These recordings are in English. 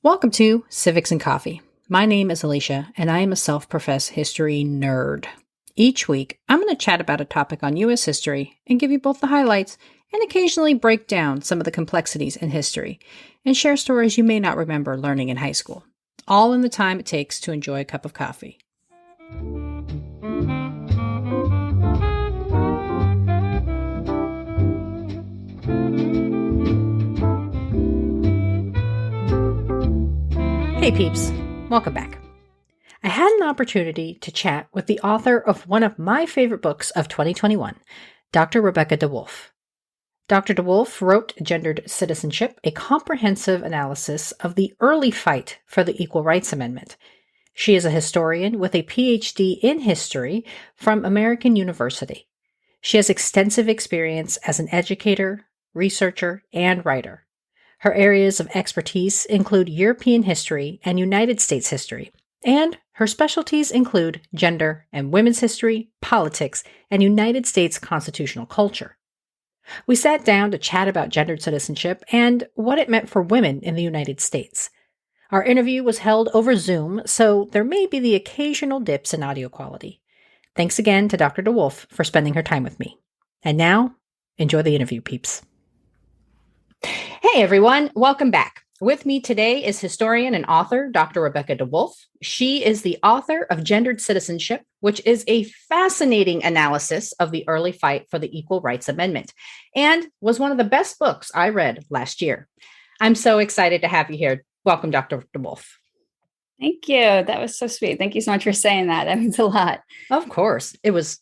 Welcome to Civics and Coffee. My name is Alicia, and I am a self-professed history nerd. Each week, I'm going to chat about a topic on U.S. history and give you both the highlights and occasionally break down some of the complexities in history and share stories you may not remember learning in high school, all in the time it takes to enjoy a cup of coffee. Hey peeps, welcome back. I had an opportunity to chat with the author of one of my favorite books of 2021, Dr. Rebecca DeWolf. Dr. DeWolf wrote Gendered Citizenship, a comprehensive analysis of the early fight for the Equal Rights Amendment. She is a historian with a PhD in history from American University. She has extensive experience as an educator, researcher, and writer. Her areas of expertise include European history and United States history, and her specialties include gender and women's history, politics, and United States constitutional culture. We sat down to chat about gendered citizenship and what it meant for women in the United States. Our interview was held over Zoom, so there may be the occasional dips in audio quality. Thanks again to Dr. DeWolf for spending her time with me. And now, enjoy the interview, peeps. Hey everyone, welcome back. With me today is historian and author Dr. Rebecca DeWolf. She is the author of Gendered Citizenship, which is a fascinating analysis of the early fight for the Equal Rights Amendment, and was one of the best books I read last year. I'm so excited to have you here. Welcome, Dr. DeWolf. Thank you. That was so sweet. Thank you so much for saying that. That means a lot. Of course. It was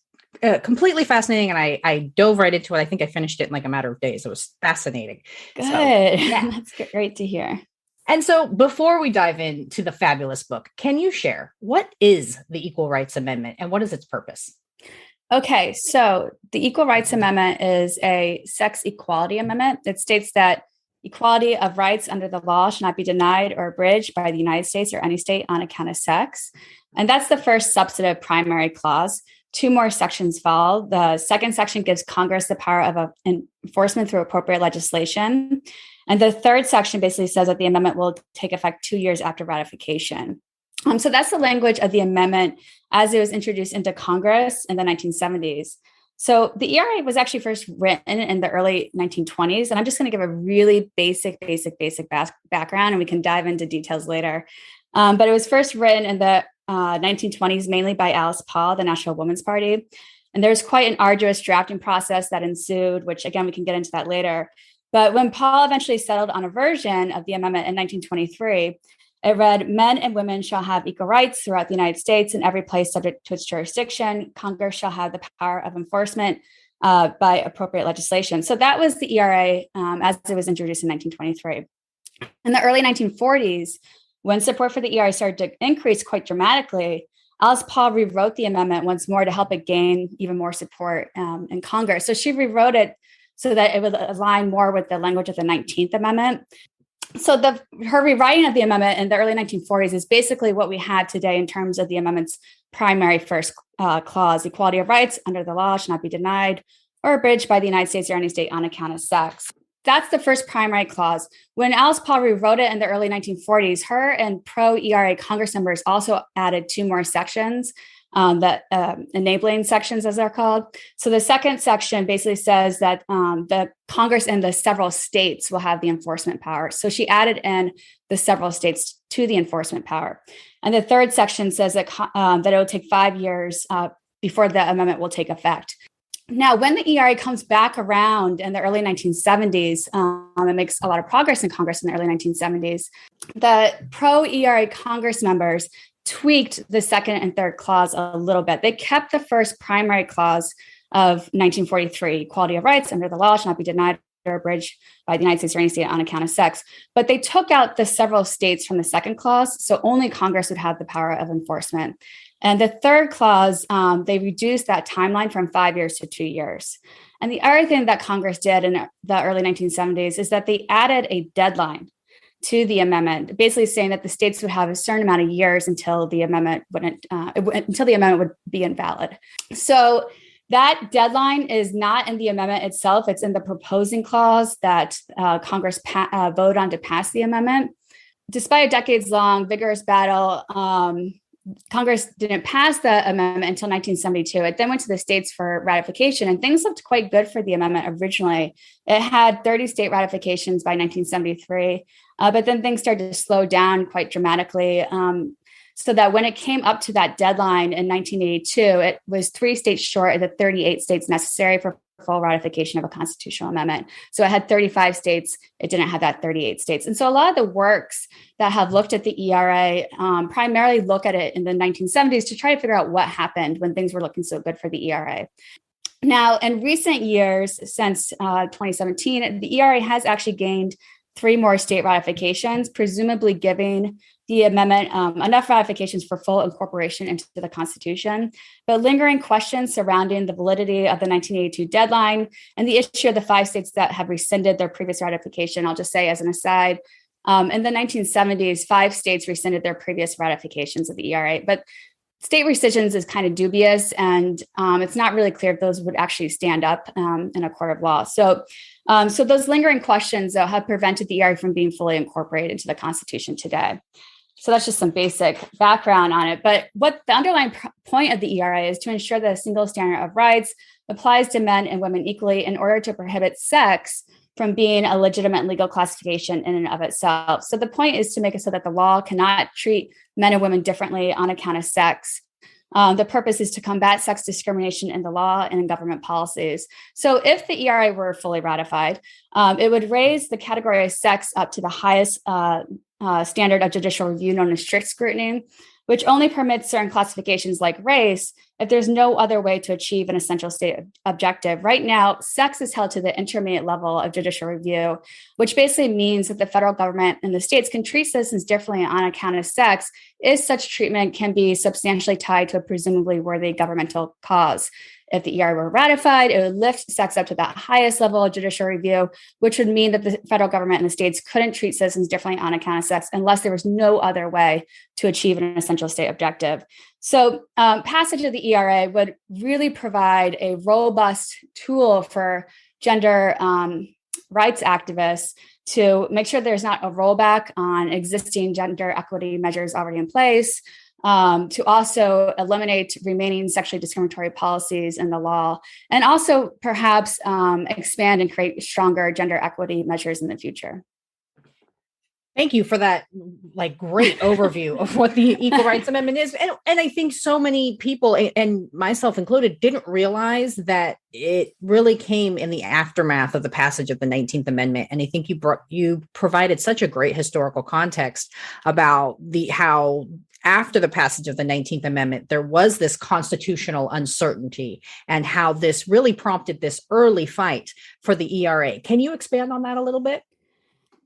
completely fascinating, and I dove right into it. I think I finished it in like a matter of days. It was fascinating. Good. So, yeah. That's great to hear. And so before we dive into the fabulous book, can you share what is the Equal Rights Amendment and what is its purpose? Okay, so the Equal Rights Amendment is a sex equality amendment. It states that equality of rights under the law should not be denied or abridged by the United States or any state on account of sex. And that's the first substantive primary clause. Two more sections follow. The second section gives Congress the power of enforcement through appropriate legislation. And the third section basically says that the amendment will take effect 2 years after ratification. So that's the language of the amendment as it was introduced into Congress in the 1970s. So the ERA was actually first written in the early 1920s. And I'm just going to give a really basic background, and we can dive into details later. But it was first written in the 1920s, mainly by Alice Paul, the National Women's Party. And there was quite an arduous drafting process that ensued, which again, we can get into that later. But when Paul eventually settled on a version of the amendment in 1923, it read, men and women shall have equal rights throughout the United States in every place subject to its jurisdiction. Congress shall have the power of enforcement by appropriate legislation. So that was the ERA as it was introduced in 1923. In the early 1940s, when support for the ERA started to increase quite dramatically, Alice Paul rewrote the amendment once more to help it gain even more support in Congress. So she rewrote it so that it would align more with the language of the 19th Amendment. So her rewriting of the amendment in the early 1940s is basically what we have today in terms of the amendment's primary first clause: equality of rights under the law should not be denied or abridged by the United States or any state on account of sex. That's the first primary clause. When Alice Paul rewrote it in the early 1940s, her and pro-ERA Congress members also added two more sections, that enabling sections, as they're called. So the second section basically says that the Congress and the several states will have the enforcement power. So she added in the several states to the enforcement power. And the third section says that it will take 5 years before the amendment will take effect. Now, when the ERA comes back around in the early 1970s, it makes a lot of progress in Congress in the early 1970s. The pro-ERA Congress members tweaked the second and third clause a little bit. They kept the first primary clause of 1943, equality of rights under the law shall not be denied or abridged by the United States or any state on account of sex. But they took out the several states from the second clause, so only Congress would have the power of enforcement. And the third clause, they reduced that timeline from 5 years to 2 years. And the other thing that Congress did in the early 1970s is that they added a deadline to the amendment, basically saying that the states would have a certain amount of years until the amendment would be invalid. So that deadline is not in the amendment itself. It's in the proposing clause that Congress voted on to pass the amendment. despite a decades-long vigorous battle, Congress didn't pass the amendment until 1972. It then went to the states for ratification, and things looked quite good for the amendment originally. It had 30 state ratifications by 1973, but then things started to slow down quite dramatically. So that when it came up to that deadline in 1982, it was 3 states short of the 38 states necessary for full ratification of a constitutional amendment. So it had 35 states. It didn't have that 38 states. And so a lot of the works that have looked at the ERA primarily look at it in the 1970s to try to figure out what happened when things were looking so good for the ERA. Now, in recent years, since 2017, the ERA has actually gained 3 more state ratifications, presumably giving the amendment enough ratifications for full incorporation into the Constitution. But lingering questions surrounding the validity of the 1982 deadline and the issue of the 5 states that have rescinded their previous ratification, I'll just say as an aside, in the 1970s, 5 states rescinded their previous ratifications of the ERA, but state rescissions is kind of dubious, and it's not really clear if those would actually stand up in a court of law. So those lingering questions, though, have prevented the ERA from being fully incorporated into the Constitution today. So that's just some basic background on it. But what the underlying point of the ERA is to ensure that a single standard of rights applies to men and women equally in order to prohibit sex from being a legitimate legal classification in and of itself. So the point is to make it so that the law cannot treat men and women differently on account of sex. The purpose is to combat sex discrimination in the law and in government policies. So if the ERA were fully ratified, it would raise the category of sex up to the highest standard of judicial review known as strict scrutiny, which only permits certain classifications like race if there's no other way to achieve an essential state objective. Right now, sex is held to the intermediate level of judicial review, which basically means that the federal government and the states can treat citizens differently on account of sex if such treatment can be substantially tied to a presumably worthy governmental cause. If the ERA were ratified, it would lift sex up to that highest level of judicial review, which would mean that the federal government and the states couldn't treat citizens differently on account of sex unless there was no other way to achieve an essential state objective. So passage of the ERA would really provide a robust tool for gender rights activists to make sure there's not a rollback on existing gender equity measures already in place, to also eliminate remaining sexually discriminatory policies in the law, and also perhaps expand and create stronger gender equity measures in the future. Thank you for that great overview of what the Equal Rights Amendment is. And I think so many people, and myself included, didn't realize that it really came in the aftermath of the passage of the 19th Amendment. And I think you provided such a great historical context about how after the passage of the 19th Amendment, there was this constitutional uncertainty and how this really prompted this early fight for the ERA. Can you expand on that a little bit?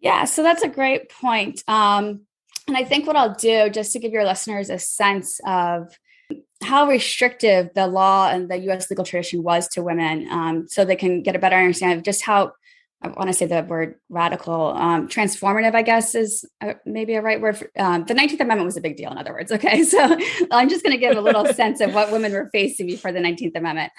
Yeah, so that's a great point. And I think what I'll do, just to give your listeners a sense of how restrictive the law and the U.S. legal tradition was to women, so they can get a better understanding of just how, I want to say the word radical, transformative, I guess, is maybe a right word. The 19th Amendment was a big deal, in other words. Okay, so I'm just going to give a little sense of what women were facing before the 19th Amendment.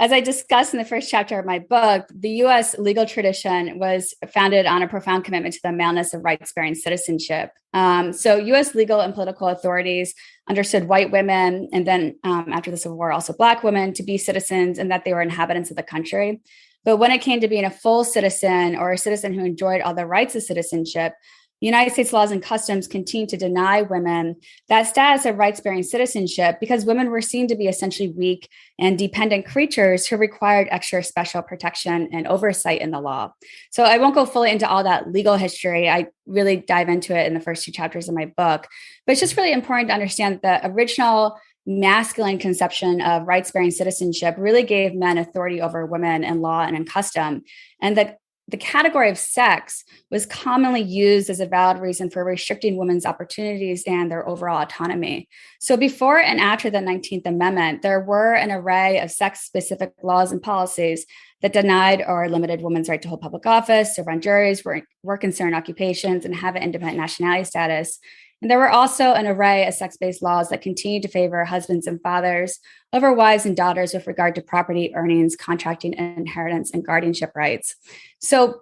As I discussed in the first chapter of my book, the U.S. legal tradition was founded on a profound commitment to the maleness of rights-bearing citizenship. So U.S. legal and political authorities understood white women, and then after the Civil War, also Black women, to be citizens and that they were inhabitants of the country. But when it came to being a full citizen or a citizen who enjoyed all the rights of citizenship, United States laws and customs continue to deny women that status of rights-bearing citizenship because women were seen to be essentially weak and dependent creatures who required extra special protection and oversight in the law. So I won't go fully into all that legal history. I really dive into it in the first 2 chapters of my book. But it's just really important to understand that the original masculine conception of rights-bearing citizenship really gave men authority over women in law and in custom, and that the category of sex was commonly used as a valid reason for restricting women's opportunities and their overall autonomy. So before and after the 19th Amendment, there were an array of sex-specific laws and policies that denied or limited women's right to hold public office, serve on juries, work in certain occupations, and have an independent nationality status. And there were also an array of sex-based laws that continued to favor husbands and fathers over wives and daughters with regard to property, earnings, contracting, inheritance, and guardianship rights. So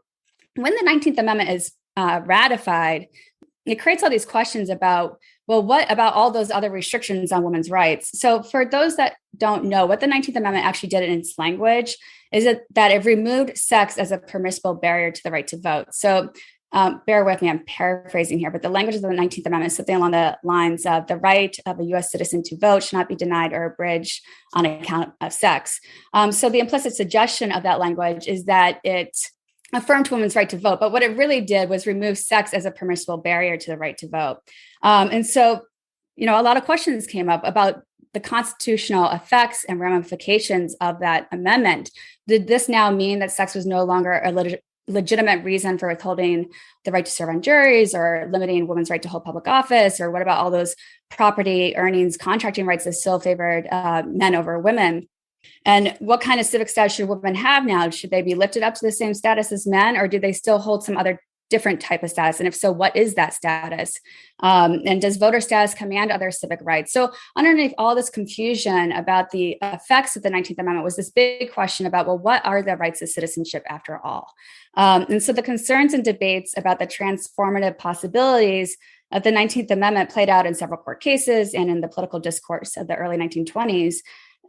when the 19th Amendment is ratified, it creates all these questions about, well, what about all those other restrictions on women's rights? So for those that don't know, what the 19th Amendment actually did in its language is that it removed sex as a permissible barrier to the right to vote. So bear with me, I'm paraphrasing here, but the language of the 19th Amendment is something along the lines of the right of a U.S. citizen to vote should not be denied or abridged on account of sex. So the implicit suggestion of that language is that it affirmed women's right to vote, but what it really did was remove sex as a permissible barrier to the right to vote. And so, a lot of questions came up about the constitutional effects and ramifications of that amendment. Did this now mean that sex was no longer a legitimate reason for withholding the right to serve on juries or limiting women's right to hold public office? Or what about all those property, earnings, contracting rights that still favored men over women? And what kind of civic status should women have now? Should they be lifted up to the same status as men, or do they still hold some other different type of status? And if so, what is that status? And does voter status command other civic rights? So underneath all this confusion about the effects of the 19th Amendment was this big question about, well, what are the rights of citizenship after all? And so the concerns and debates about the transformative possibilities of the 19th Amendment played out in several court cases and in the political discourse of the early 1920s.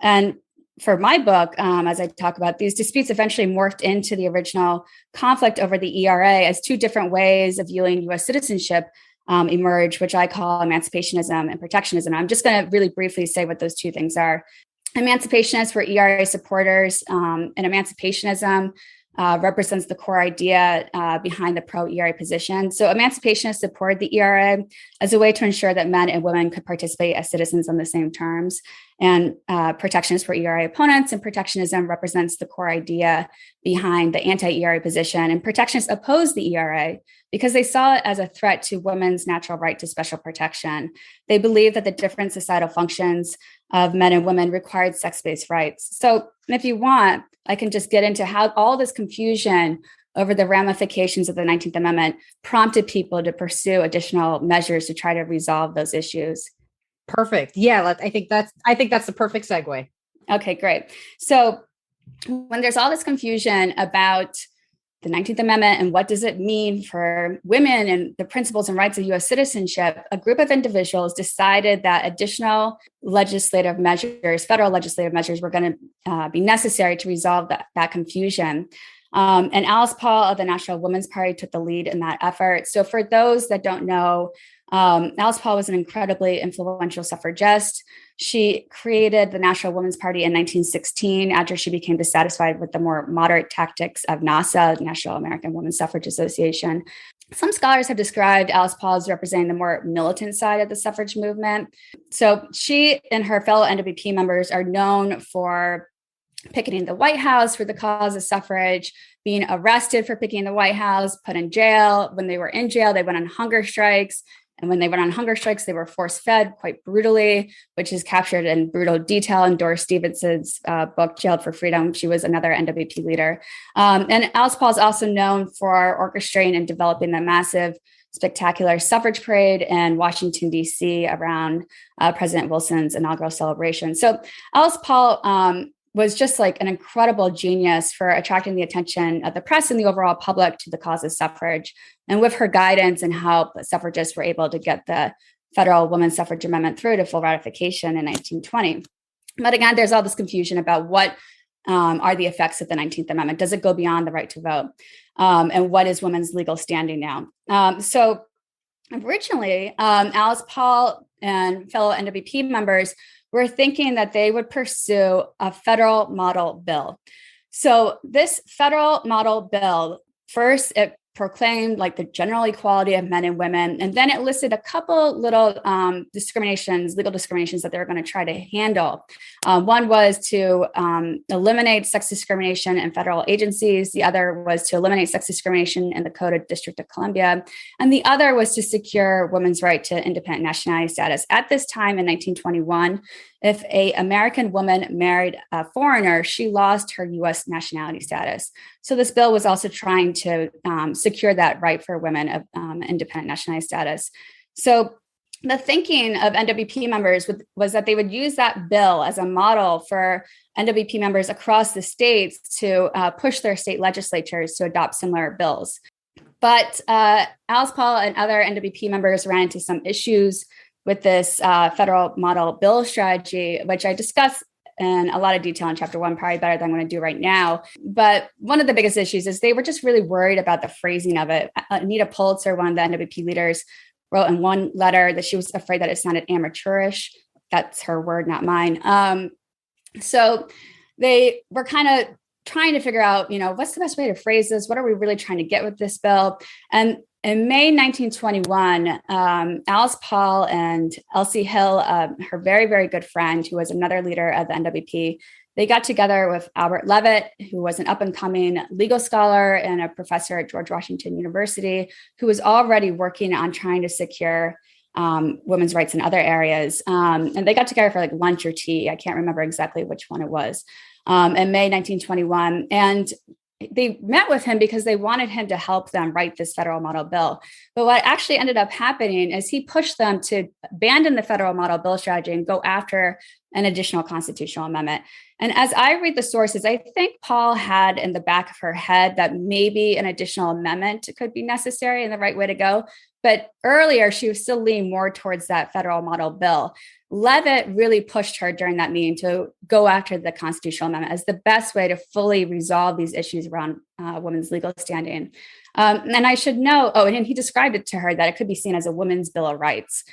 And for my book, as I talk about, these disputes eventually morphed into the original conflict over the ERA as two different ways of viewing U.S. citizenship emerge, which I call emancipationism and protectionism. I'm just going to really briefly say what those two things are. Emancipationists were ERA supporters, and emancipationism represents the core idea behind the pro-ERA position. So emancipationists supported the ERA as a way to ensure that men and women could participate as citizens on the same terms. And protectionists were ERA opponents, and protectionism represents the core idea behind the anti-ERA position. And protectionists opposed the ERA because they saw it as a threat to women's natural right to special protection. They believed that the different societal functions of men and women required sex-based rights. So if you want, I can just get into how all this confusion over the ramifications of the 19th Amendment prompted people to pursue additional measures to try to resolve those issues. Perfect. Yeah, I think that's the perfect segue. Okay, great. So when there's all this confusion about the 19th Amendment and what does it mean for women and the principles and rights of U.S. citizenship, a group of individuals decided that additional legislative measures, federal legislative measures, were going to be necessary to resolve that confusion. And Alice Paul of the National Women's Party took the lead in that effort. So for those that don't know, Alice Paul was an incredibly influential suffragist. She created the National Women's Party in 1916 after she became dissatisfied with the more moderate tactics of NASA, the National American Women's Suffrage Association. Some scholars have described Alice Paul as representing the more militant side of the suffrage movement. So she and her fellow NWP members are known for picketing the White House for the cause of suffrage, being arrested for picketing the White House, put in jail. When they were in jail, they went on hunger strikes. And when they went on hunger strikes, they were force-fed quite brutally, which is captured in brutal detail in Doris Stevenson's book, Jailed for Freedom. She was another NWP leader. And Alice Paul is also known for orchestrating and developing the massive, spectacular suffrage parade in Washington, D.C. around President Wilson's inaugural celebration. So Alice Paul was just like an incredible genius for attracting the attention of the press and the overall public to the cause of suffrage. And with her guidance and help, suffragists were able to get the federal women's suffrage amendment through to full ratification in 1920. But again, there's all this confusion about what are the effects of the 19th Amendment. Does it go beyond the right to vote? And what is women's legal standing now? So originally, Alice Paul and fellow NWP members were thinking that they would pursue a federal model bill. So this federal model bill, first, it proclaimed like the general equality of men and women. And then it listed a couple little legal discriminations that they were going to try to handle. One was to eliminate sex discrimination in federal agencies. The other was to eliminate sex discrimination in the Code of District of Columbia. And the other was to secure women's right to independent nationality status. At this time in 1921, if an American woman married a foreigner, she lost her U.S. nationality status. So this bill was also trying to secure that right for women of independent nationality status. So the thinking of NWP members was that they would use that bill as a model for NWP members across the states to push their state legislatures to adopt similar bills. But Alice Paul and other NWP members ran into some issues with this federal model bill strategy, which I discuss in a lot of detail in chapter 1, probably better than I'm going to do right now. But one of the biggest issues is they were just really worried about the phrasing of it. Anita Pulitzer, one of the NWP leaders, wrote in one letter that she was afraid that it sounded amateurish. That's her word, not mine. So they were kind of trying to figure out, what's the best way to phrase this? What are we really trying to get with this bill? And in May 1921, Alice Paul and Elsie Hill, her very, very good friend, who was another leader of the NWP, they got together with Albert Levitt, who was an up-and-coming legal scholar and a professor at George Washington University, who was already working on trying to secure women's rights in other areas. And they got together for like lunch or tea. I can't remember exactly which one it was. In May 1921. And they met with him because they wanted him to help them write this federal model bill. But what actually ended up happening is he pushed them to abandon the federal model bill strategy and go after an additional constitutional amendment. And as I read the sources, I think Paul had in the back of her head that maybe an additional amendment could be necessary and the right way to go. But earlier, she was still leaning more towards that federal model bill. Levitt really pushed her during that meeting to go after the constitutional amendment as the best way to fully resolve these issues around women's legal standing. And I should know, and he described it to her that it could be seen as a women's bill of rights.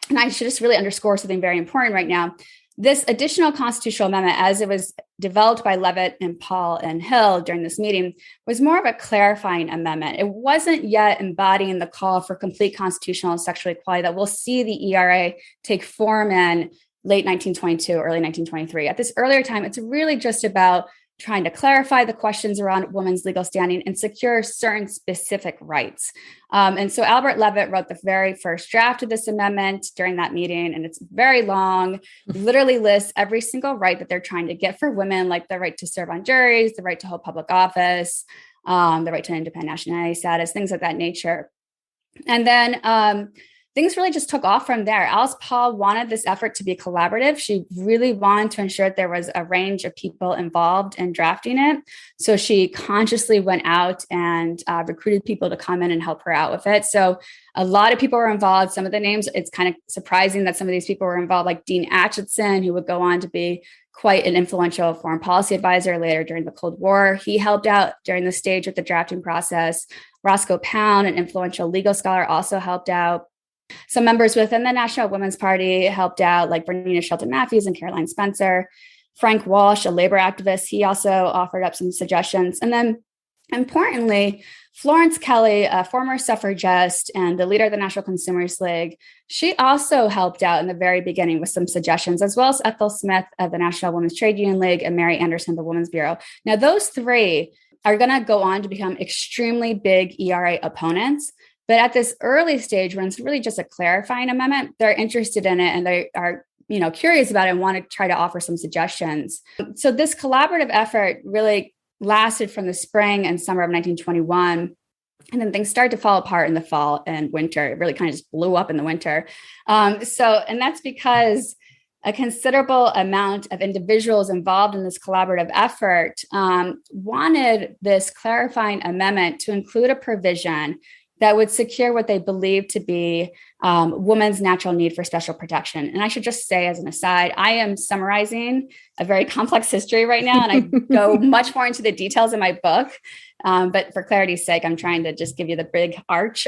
And I should just really underscore something very important right now. This additional constitutional amendment, as it was developed by Levitt and Paul and Hill during this meeting, was more of a clarifying amendment. It wasn't yet embodying the call for complete constitutional and sexual equality that we'll see the ERA take form in late 1922, early 1923. At this earlier time, it's really just about trying to clarify the questions around women's legal standing and secure certain specific rights. And so Albert Levitt wrote the very first draft of this amendment during that meeting, and it's very long, literally lists every single right that they're trying to get for women, like the right to serve on juries, the right to hold public office, the right to an independent nationality status, things of that nature. And then things really just took off from there. Alice Paul wanted this effort to be collaborative. She really wanted to ensure that there was a range of people involved in drafting it. So she consciously went out and recruited people to come in and help her out with it. So a lot of people were involved. Some of the names, it's kind of surprising that some of these people were involved, like Dean Acheson, who would go on to be quite an influential foreign policy advisor later during the Cold War. He helped out during the stage with the drafting process. Roscoe Pound, an influential legal scholar, also helped out. Some members within the National Women's Party helped out, like Bernina Shelton Matthews and Caroline Spencer. Frank Walsh, a labor activist, he also offered up some suggestions. And then, importantly, Florence Kelley, a former suffragist and the leader of the National Consumers League, she also helped out in the very beginning with some suggestions, as well as Ethel Smith of the National Women's Trade Union League and Mary Anderson, the Women's Bureau. Now, those three are going to go on to become extremely big ERA opponents. But at this early stage, when it's really just a clarifying amendment, they're interested in it and they are, curious about it and want to try to offer some suggestions. So this collaborative effort really lasted from the spring and summer of 1921. And then things started to fall apart in the fall and winter. It really kind of just blew up in the winter. And that's because a considerable amount of individuals involved in this collaborative effort wanted this clarifying amendment to include a provision that would secure what they believed to be women's natural need for special protection. And I should just say, as an aside, I am summarizing a very complex history right now, and I go much more into the details in my book. But for clarity's sake, I'm trying to just give you the big arch.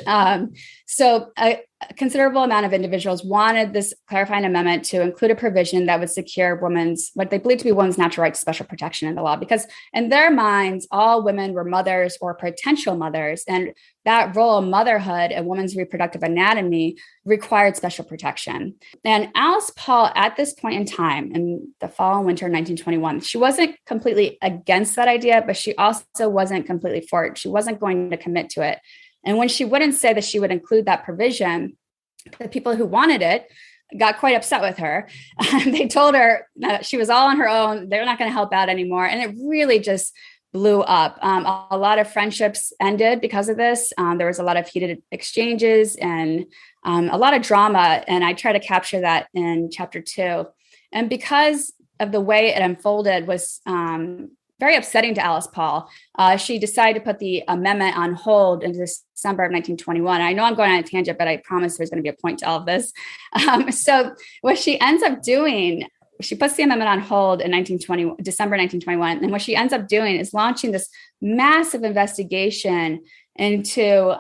So a considerable amount of individuals wanted this clarifying amendment to include a provision that would secure what they believed to be women's natural right to special protection in the law, because in their minds, all women were mothers or potential mothers. And that role of motherhood and women's reproductive anatomy required special protection. And Alice Paul, at this point in time, in the fall and winter of 1921, she wasn't completely against that idea, but she also wasn't completely for it. She wasn't going to commit to it. And when she wouldn't say that she would include that provision, the people who wanted it got quite upset with her. They told her that she was all on her own. They're not going to help out anymore. And it really just blew up. A lot of friendships ended because of this. There was a lot of heated exchanges and a lot of drama. And I try to capture that in chapter 2. And because of the way it unfolded was very upsetting to Alice Paul. She decided to put the amendment on hold in December of 1921. I know I'm going on a tangent, but I promise there's going to be a point to all of this. So what she ends up doing, she puts the amendment on hold in December 1921. And what she ends up doing is launching this massive investigation into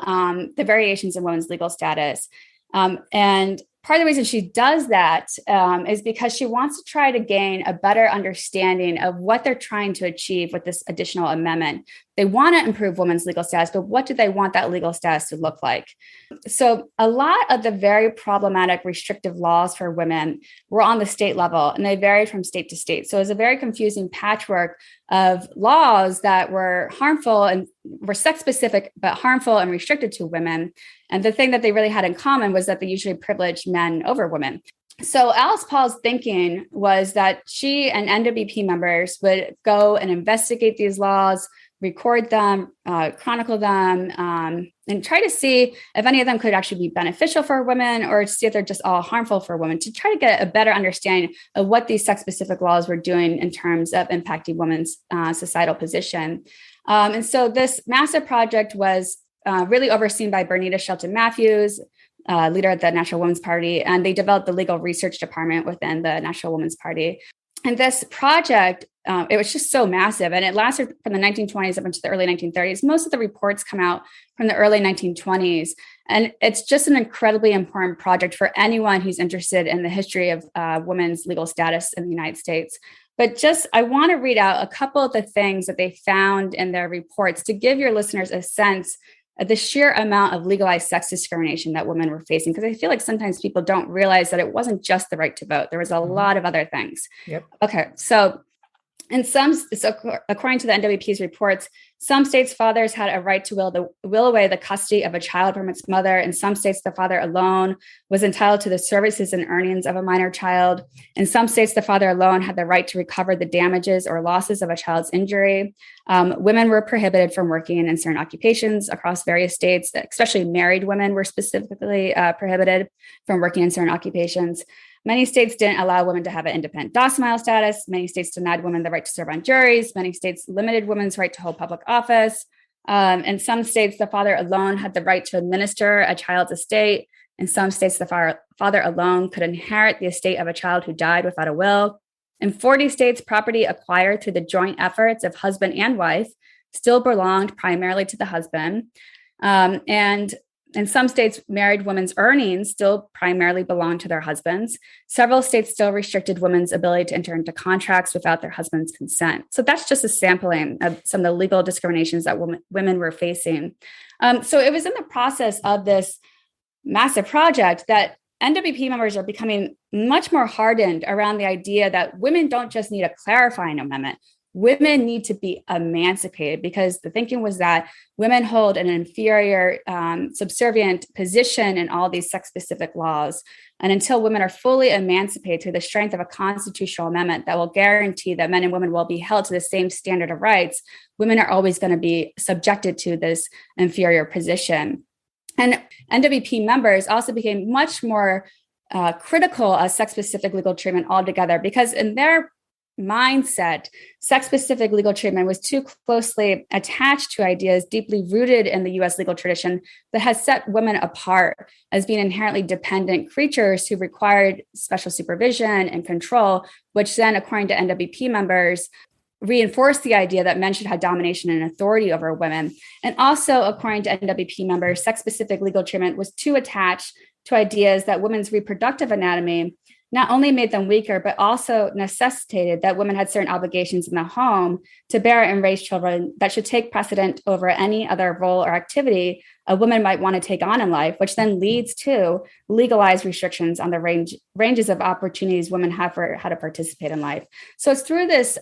the variations in women's legal status. And part of the reason she does that is because she wants to try to gain a better understanding of what they're trying to achieve with this additional amendment. They want to improve women's legal status, but what do they want that legal status to look like? So a lot of the very problematic restrictive laws for women were on the state level, and they varied from state to state. So it was a very confusing patchwork of laws that were harmful and were sex specific, but harmful and restricted to women. And the thing that they really had in common was that they usually privileged men over women. So Alice Paul's thinking was that she and NWP members would go and investigate these laws, record them, chronicle them, and try to see if any of them could actually be beneficial for women or see if they're just all harmful for women, to try to get a better understanding of what these sex-specific laws were doing in terms of impacting women's societal position. And so this massive project was really overseen by Bernita Shelton Matthews, leader of the National Women's Party, and they developed the legal research department within the National Women's Party. And this project, it was just so massive, and it lasted from the 1920s up into the early 1930s. Most of the reports come out from the early 1920s, and it's just an incredibly important project for anyone who's interested in the history of women's legal status in the United States. But I want to read out a couple of the things that they found in their reports to give your listeners a sense the sheer amount of legalized sex discrimination that women were facing, because I feel like sometimes people don't realize that it wasn't just the right to vote. There was a lot of other things. Yep. Okay. So according to the NWP's reports, some states' fathers had a right to will away the custody of a child from its mother. In some states, the father alone was entitled to the services and earnings of a minor child. In some states, the father alone had the right to recover the damages or losses of a child's injury. Women were prohibited from working in certain occupations across various states, especially married women were specifically prohibited from working in certain occupations. Many states didn't allow women to have an independent docile status. Many states denied women the right to serve on juries. Many states limited women's right to hold public office. In some states, the father alone had the right to administer a child's estate. In some states, the father alone could inherit the estate of a child who died without a will. In 40 states, property acquired through the joint efforts of husband and wife still belonged primarily to the husband. And in some states, married women's earnings still primarily belonged to their husbands. Several states still restricted women's ability to enter into contracts without their husband's consent. So that's just a sampling of some of the legal discriminations that women were facing. So it was in the process of this massive project that NWP members are becoming much more hardened around the idea that women don't just need a clarifying amendment. Women need to be emancipated, because the thinking was that women hold an inferior, subservient position in all these sex-specific laws. And until women are fully emancipated through the strength of a constitutional amendment that will guarantee that men and women will be held to the same standard of rights, women are always going to be subjected to this inferior position. And NWP members also became much more critical of sex-specific legal treatment altogether, because in their mindset, sex-specific legal treatment was too closely attached to ideas deeply rooted in the U.S. legal tradition that has set women apart as being inherently dependent creatures who required special supervision and control, which then, according to NWP members, reinforced the idea that men should have domination and authority over women. And also, according to NWP members, sex-specific legal treatment was too attached to ideas that women's reproductive anatomy not only made them weaker, but also necessitated that women had certain obligations in the home to bear and raise children that should take precedent over any other role or activity a woman might want to take on in life, which then leads to legalized restrictions on the ranges of opportunities women have for how to participate in life. So it's through this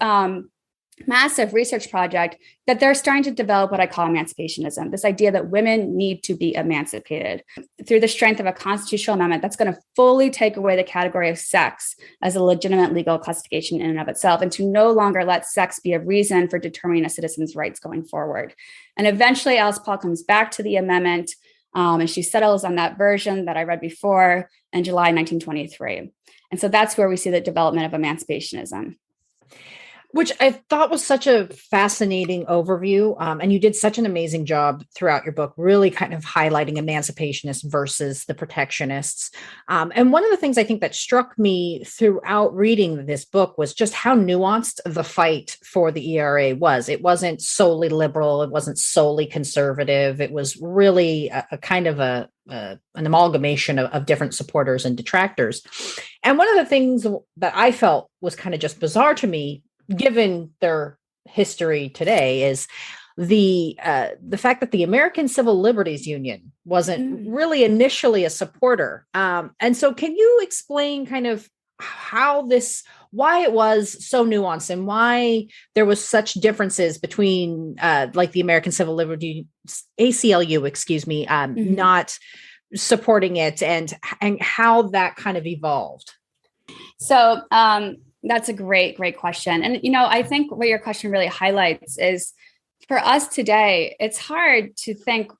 massive research project that they're starting to develop what I call emancipationism, this idea that women need to be emancipated through the strength of a constitutional amendment that's going to fully take away the category of sex as a legitimate legal classification in and of itself, and to no longer let sex be a reason for determining a citizen's rights going forward. And eventually, Alice Paul comes back to the amendment, and she settles on that version that I read before in July 1923. And so that's where we see the development of emancipationism. which I thought was such a fascinating overview. And you did such an amazing job throughout your book, really kind of highlighting emancipationists versus the protectionists. And one of the things I think that struck me throughout reading this book was just how nuanced the fight for the ERA was. It wasn't solely liberal, it wasn't solely conservative. It was really a kind of an amalgamation of different supporters and detractors. And one of the things that I felt was kind of just bizarre to me, given their history today, is the fact that the American Civil Liberties Union wasn't really initially a supporter. And so, can you explain kind of why it was so nuanced and why there was such differences between like the American Civil Liberties ACLU, excuse me, not supporting it, and how that kind of evolved? So that's a great question. And, I think what your question really highlights is, for us today, it's hard to think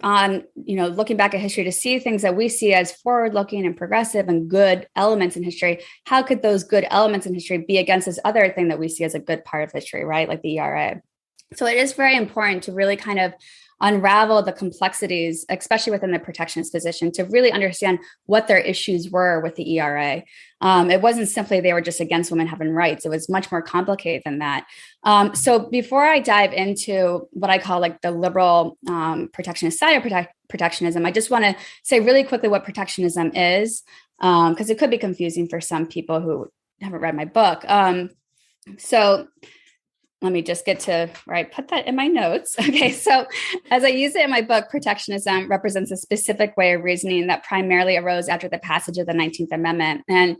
on, looking back at history to see things that we see as forward-looking and progressive and good elements in history. How could those good elements in history be against this other thing that we see as a good part of history, right? Like the ERA. So it is very important to really kind of unravel the complexities, especially within the protectionist position, to really understand what their issues were with the ERA. It wasn't simply they were just against women having rights. It was much more complicated than that. So before I dive into what I call like the liberal protectionist side of protectionism, I just want to say really quickly what protectionism is, because it could be confusing for some people who haven't read my book. So let me just get to where I put that in my notes. Okay, so as I use it in my book, protectionism represents a specific way of reasoning that primarily arose after the passage of the 19th Amendment. And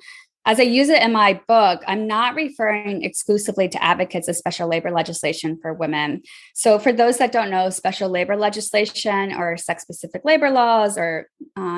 as I use it in my book, I'm not referring exclusively to advocates of special labor legislation for women. So for those that don't know, special labor legislation or sex-specific labor laws or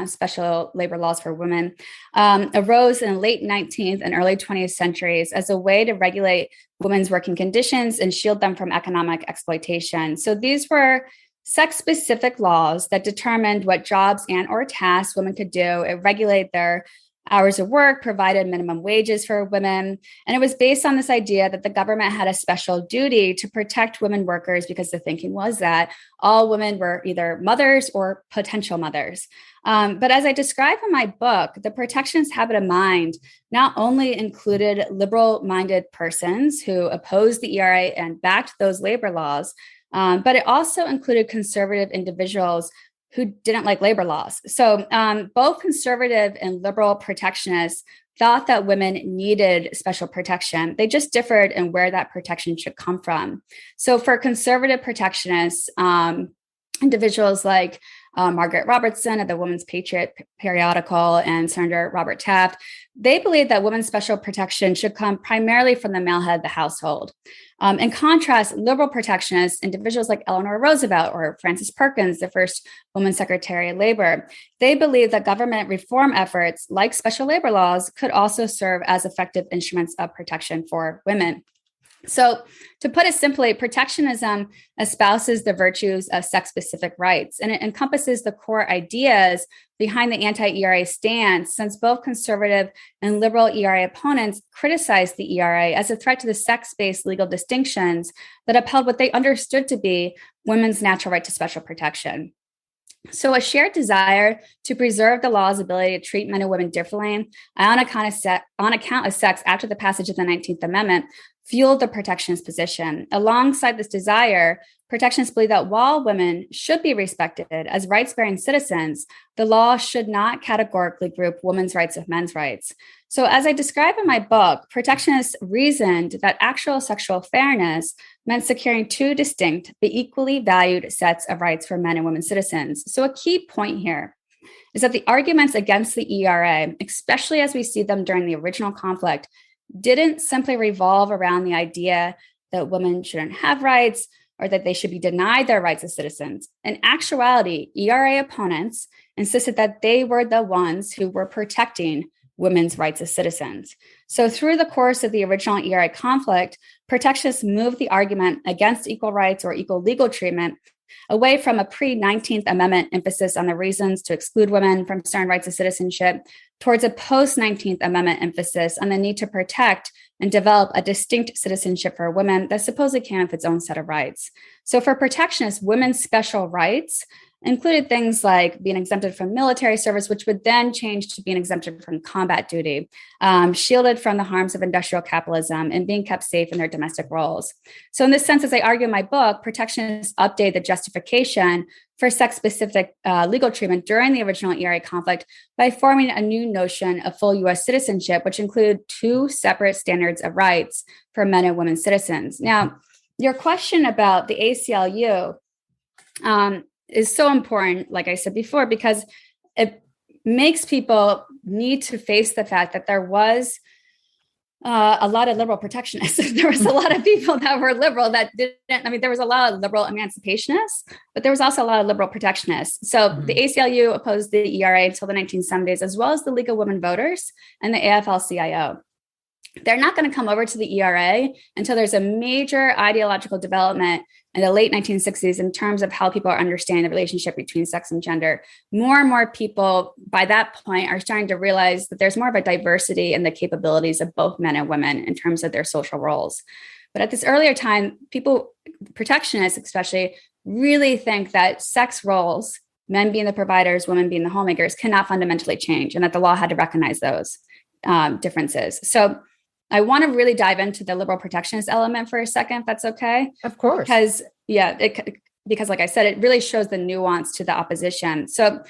special labor laws for women arose in the late 19th and early 20th centuries as a way to regulate women's working conditions and shield them from economic exploitation. So these were sex-specific laws that determined what jobs and or tasks women could do. It regulated their hours of work, provided minimum wages for women. And it was based on this idea that the government had a special duty to protect women workers, because the thinking was that all women were either mothers or potential mothers. But as I describe in my book, the protectionist habit of mind not only included liberal-minded persons who opposed the ERA and backed those labor laws, but it also included conservative individuals who didn't like labor laws. So both conservative and liberal protectionists thought that women needed special protection. They just differed in where that protection should come from. So for conservative protectionists, individuals like Margaret Robertson of the Woman's Patriot periodical and Senator Robert Taft, they believed that women's special protection should come primarily from the male head of the household. In contrast, liberal protectionists, individuals like Eleanor Roosevelt or Frances Perkins, the first woman Secretary of Labor, they believed that government reform efforts like special labor laws could also serve as effective instruments of protection for women. So to put it simply, protectionism espouses the virtues of sex-specific rights, and it encompasses the core ideas behind the anti-ERA stance, since both conservative and liberal ERA opponents criticized the ERA as a threat to the sex-based legal distinctions that upheld what they understood to be women's natural right to special protection. So a shared desire to preserve the law's ability to treat men and women differently on account of sex after the passage of the 19th Amendment fueled the protectionist position. Alongside this desire, protectionists believe that while women should be respected as rights-bearing citizens, the law should not categorically group women's rights with men's rights. So as I describe in my book, protectionists reasoned that actual sexual fairness meant securing two distinct but equally valued sets of rights for men and women citizens. So a key point here is that the arguments against the ERA, especially as we see them during the original conflict, didn't simply revolve around the idea that women shouldn't have rights or that they should be denied their rights as citizens. In actuality, ERA opponents insisted that they were the ones who were protecting women's rights as citizens. So through the course of the original ERA conflict, protectionists moved the argument against equal rights or equal legal treatment away from a pre-19th Amendment emphasis on the reasons to exclude women from certain rights of citizenship towards a post-19th Amendment emphasis on the need to protect and develop a distinct citizenship for women that supposedly came with its own set of rights. So for protectionists, women's special rights included things like being exempted from military service, which would then change to being exempted from combat duty, shielded from the harms of industrial capitalism, and being kept safe in their domestic roles. So in this sense, as I argue in my book, protectionists update the justification for sex-specific legal treatment during the original ERA conflict by forming a new notion of full U.S. citizenship, which include two separate standards of rights for men and women citizens. Now, your question about the ACLU is so important, like I said before, because it makes people need to face the fact that there was a lot of liberal protectionists. There was a lot of people that were liberal that didn't, there was a lot of liberal emancipationists, but there was also a lot of liberal protectionists. So the ACLU opposed the ERA until the 1970s, as well as the League of Women Voters and the AFL-CIO. They're not going to come over to the ERA until there's a major ideological development in the late 1960s in terms of how people are understanding the relationship between sex and gender. More and more people by that point are starting to realize that there's more of a diversity in the capabilities of both men and women in terms of their social roles. But at this earlier time, people, protectionists especially, really think that sex roles, men being the providers, women being the homemakers, cannot fundamentally change, and that the law had to recognize those differences. So I want to really dive into the liberal protectionist element for a second, if that's okay. Of course. Because like I said, it really shows the nuance to the opposition. So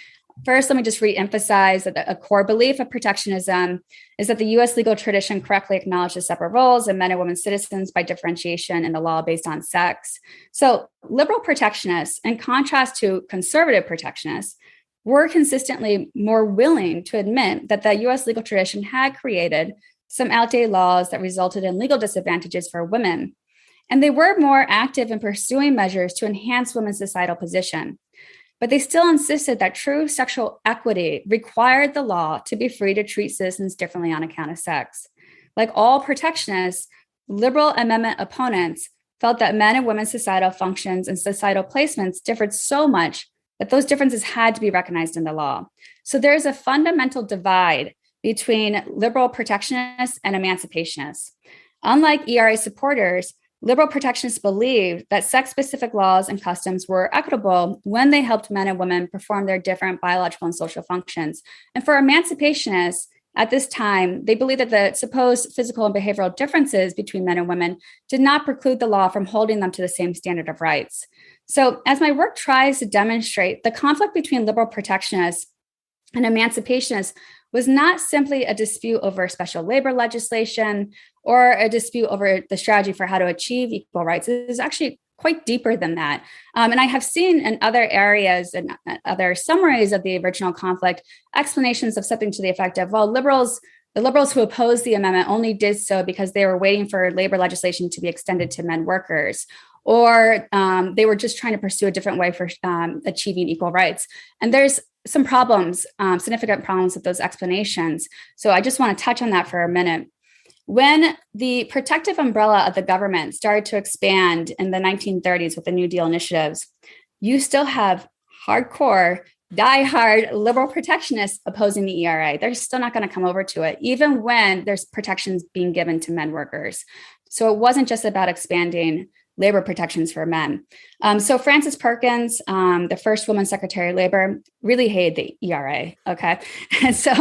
first, let me just re-emphasize that a core belief of protectionism is that the U.S. legal tradition correctly acknowledges separate roles of men and women citizens by differentiation in the law based on sex. So liberal protectionists, in contrast to conservative protectionists, were consistently more willing to admit that the U.S. legal tradition had created some outdated laws that resulted in legal disadvantages for women. And they were more active in pursuing measures to enhance women's societal position. But they still insisted that true sexual equity required the law to be free to treat citizens differently on account of sex. Like all protectionists, liberal amendment opponents felt that men and women's societal functions and societal placements differed so much that those differences had to be recognized in the law. So there's a fundamental divide between liberal protectionists and emancipationists. Unlike ERA supporters, liberal protectionists believed that sex-specific laws and customs were equitable when they helped men and women perform their different biological and social functions. And for emancipationists, at this time, they believed that the supposed physical and behavioral differences between men and women did not preclude the law from holding them to the same standard of rights. So as my work tries to demonstrate, the conflict between liberal protectionists and emancipationists was not simply a dispute over special labor legislation or a dispute over the strategy for how to achieve equal rights. It is actually quite deeper than that. And I have seen in other areas and other summaries of the original conflict, explanations of something to the effect of, well, the liberals who opposed the amendment only did so because they were waiting for labor legislation to be extended to men workers, or they were just trying to pursue a different way for achieving equal rights. And there's some problems, significant problems with those explanations. So I just want to touch on that for a minute. When the protective umbrella of the government started to expand in the 1930s with the New Deal initiatives, you still have hardcore, diehard liberal protectionists opposing the ERA. They're still not going to come over to it, even when there's protections being given to men workers. So it wasn't just about expanding labor protections for men. So Frances Perkins, the first woman Secretary of Labor, really hated the ERA. Okay. And so,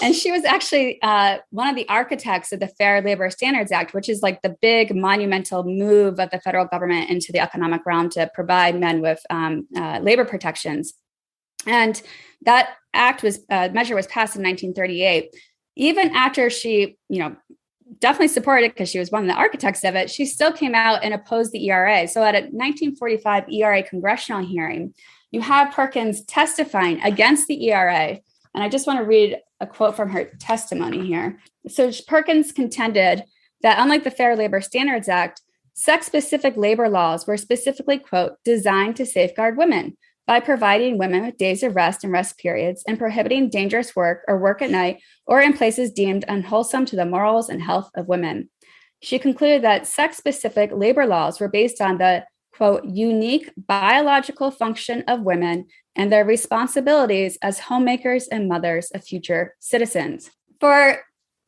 and she was actually one of the architects of the Fair Labor Standards Act, which is like the big monumental move of the federal government into the economic realm to provide men with labor protections. And that measure was passed in 1938. Even after she, definitely supported it because she was one of the architects of it, she still came out and opposed the ERA. So at a 1945 ERA congressional hearing, you have Perkins testifying against the ERA. And I just want to read a quote from her testimony here. So Perkins contended that unlike the Fair Labor Standards Act, sex-specific labor laws were specifically, quote, designed to safeguard women by providing women with days of rest and rest periods and prohibiting dangerous work or work at night or in places deemed unwholesome to the morals and health of women. She concluded that sex-specific labor laws were based on the, quote, unique biological function of women and their responsibilities as homemakers and mothers of future citizens. For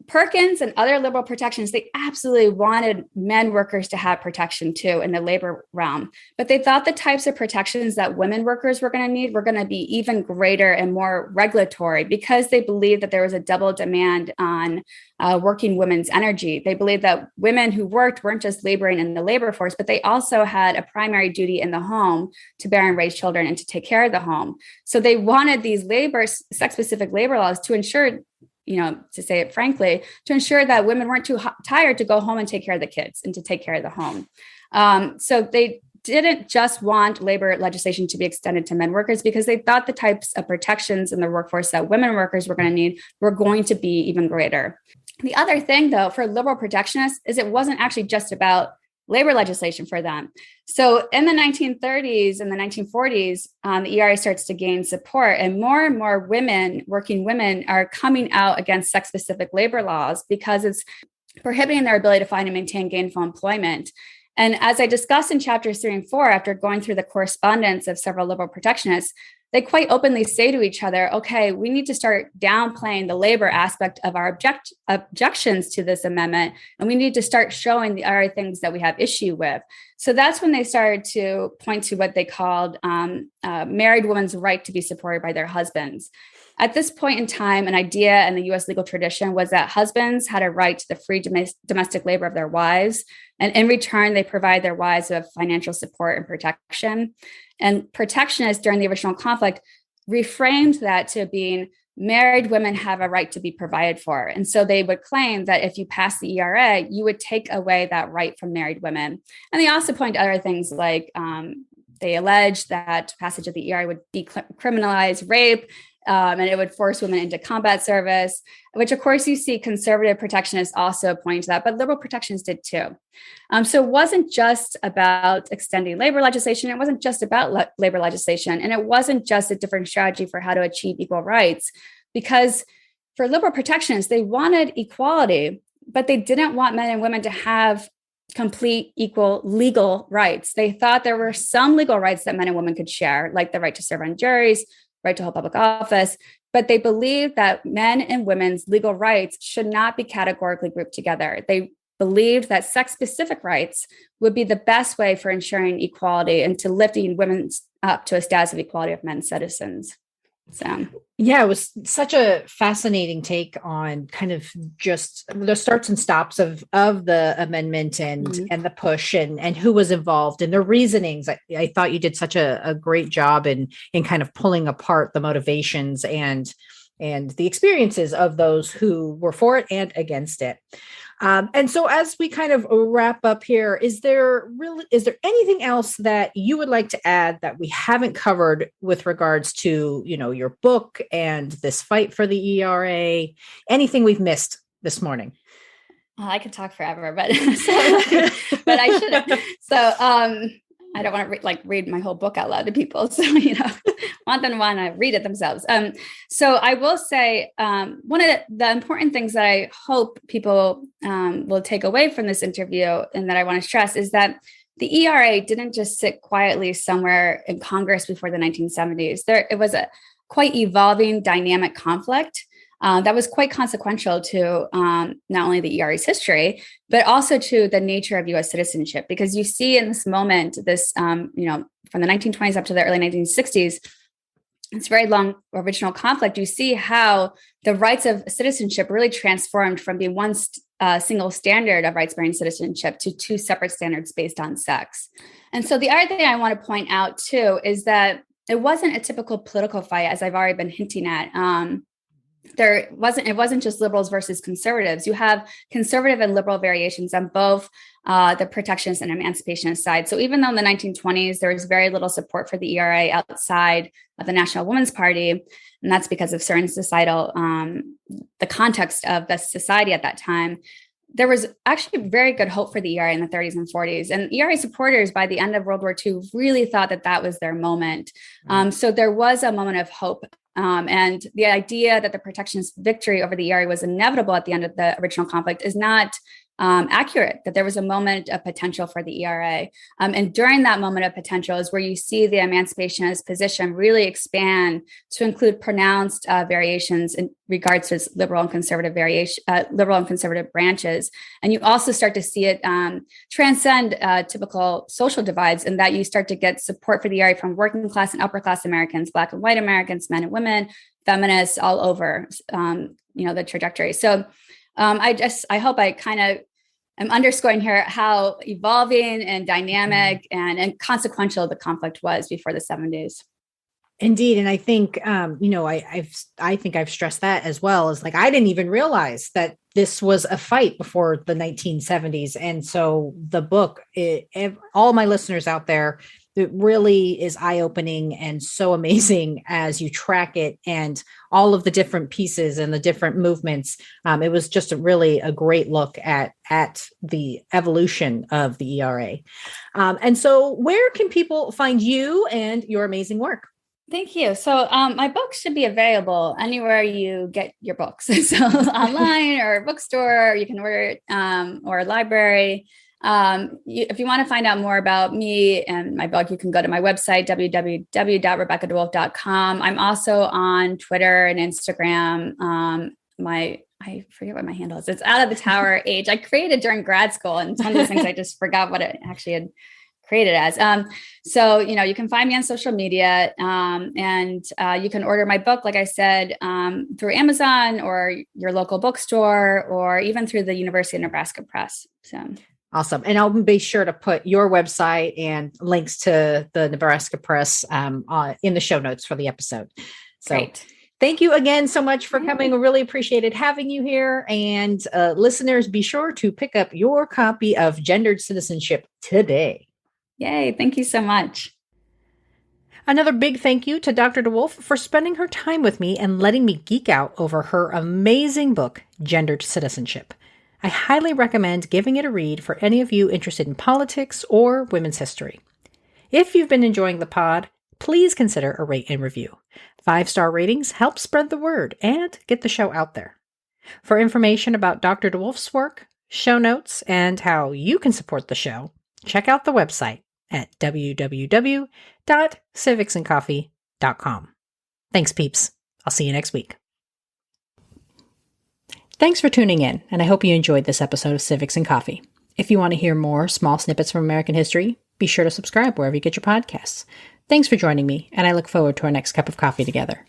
Perkins and other liberal protectionists, they absolutely wanted men workers to have protection too in the labor realm. But they thought the types of protections that women workers were going to need were going to be even greater and more regulatory, because they believed that there was a double demand on working women's energy. They believed that women who worked weren't just laboring in the labor force, but they also had a primary duty in the home to bear and raise children and to take care of the home. So they wanted these sex-specific labor laws to ensure, to say it frankly, to ensure that women weren't too tired to go home and take care of the kids and to take care of the home. So they didn't just want labor legislation to be extended to men workers, because they thought the types of protections in the workforce that women workers were going to need were going to be even greater. The other thing, though, for liberal protectionists is it wasn't actually just about labor legislation for them. So in the 1930s and the 1940s, the ERA starts to gain support, and more women, working women, are coming out against sex-specific labor laws because it's prohibiting their ability to find and maintain gainful employment. And as I discussed in chapters 3 and 4, after going through the correspondence of several liberal protectionists, they quite openly say to each other, okay, we need to start downplaying the labor aspect of our objections to this amendment, and we need to start showing the other things that we have issue with. So that's when they started to point to what they called married women's right to be supported by their husbands. At this point in time, an idea in the U.S. legal tradition was that husbands had a right to the free domestic labor of their wives, and in return, they provide their wives with financial support and protection. And protectionists during the original conflict reframed that to being married women have a right to be provided for. And so they would claim that if you pass the ERA, you would take away that right from married women. And they also point to other things like they allege that passage of the ERA would decriminalize rape, and it would force women into combat service, which of course you see conservative protectionists also pointing to that, but liberal protectionists did too. So it wasn't just about extending labor legislation. It wasn't just about labor legislation. And it wasn't just a different strategy for how to achieve equal rights, because for liberal protectionists, they wanted equality, but they didn't want men and women to have complete equal legal rights. They thought there were some legal rights that men and women could share, like the right to serve on juries, right to hold public office, but they believed that men and women's legal rights should not be categorically grouped together. They believed that sex-specific rights would be the best way for ensuring equality and to lifting women up to a status of equality of men citizens. So, yeah, it was such a fascinating take on kind of just the starts and stops of the amendment and the push and who was involved and the reasonings. I thought you did such a great job in kind of pulling apart the motivations and the experiences of those who were for it and against it. And so as we kind of wrap up here, is there anything else that you would like to add that we haven't covered with regards to, your book and this fight for the ERA? Anything we've missed this morning? I could talk forever, but but I shouldn't. So I don't want to read my whole book out loud to people. So, want them to want to read it themselves. So I will say one of the important things that I hope people will take away from this interview and that I want to stress is that the ERA didn't just sit quietly somewhere in Congress before the 1970s. It was a quite evolving, dynamic conflict that was quite consequential to not only the ERA's history, but also to the nature of U.S. citizenship. Because you see in this moment, this, from the 1920s up to the early 1960s, it's very long original conflict. You see how the rights of citizenship really transformed from being one single standard of rights-bearing citizenship to two separate standards based on sex. And so the other thing I want to point out too is that it wasn't a typical political fight, as I've already been hinting at. It wasn't just liberals versus conservatives. You have conservative and liberal variations on both the protectionist and emancipationist side. So even though in the 1920s, there was very little support for the ERA outside of the National Women's Party, and that's because of certain societal, the context of the society at that time, there was actually very good hope for the ERA in the 30s and 40s. And ERA supporters by the end of World War II really thought that was their moment. So there was a moment of hope. And the idea that the protectionist victory over the ERA was inevitable at the end of the original conflict is not accurate, that there was a moment of potential for the ERA. And during that moment of potential is where you see the emancipationist position really expand to include pronounced variations in regards to its liberal and conservative branches. And you also start to see it transcend typical social divides, in that you start to get support for the ERA from working class and upper class Americans, Black and white Americans, men and women, feminists, all over, the trajectory. So I hope I kind of am underscoring here how evolving and dynamic and consequential the conflict was before the 70s. Indeed. And I think, I think I've stressed that as well, as like, I didn't even realize that this was a fight before the 1970s. And so the book, all my listeners out there, it really is eye-opening and so amazing as you track it and all of the different pieces and the different movements. It was just really a great look at the evolution of the ERA. And so where can people find you and your amazing work? Thank you. So my books should be available anywhere you get your books. So online or bookstore, or you can order it, or a library. If you want to find out more about me and my book, you can go to my website, www.rebeccadewolf.com. I'm also on Twitter and Instagram. I forget what my handle is. It's Out of the Tower Age. I created during grad school, and it's one of those things I just forgot what it actually had created as. So, you can find me on social media, and you can order my book, like I said, through Amazon or your local bookstore, or even through the University of Nebraska Press. So. Awesome. And I'll be sure to put your website and links to the Nebraska Press in the show notes for the episode. So Great. Thank you again so much for coming. We really appreciated having you here. And listeners, be sure to pick up your copy of Gendered Citizenship today. Yay. Thank you so much. Another big thank you to Dr. DeWolf for spending her time with me and letting me geek out over her amazing book, Gendered Citizenship. I highly recommend giving it a read for any of you interested in politics or women's history. If you've been enjoying the pod, please consider a rate and review. 5-star ratings help spread the word and get the show out there. For information about Dr. DeWolf's work, show notes, and how you can support the show, check out the website at www.civicsandcoffee.com. Thanks, peeps. I'll see you next week. Thanks for tuning in, and I hope you enjoyed this episode of Civics and Coffee. If you want to hear more small snippets from American history, be sure to subscribe wherever you get your podcasts. Thanks for joining me, and I look forward to our next cup of coffee together.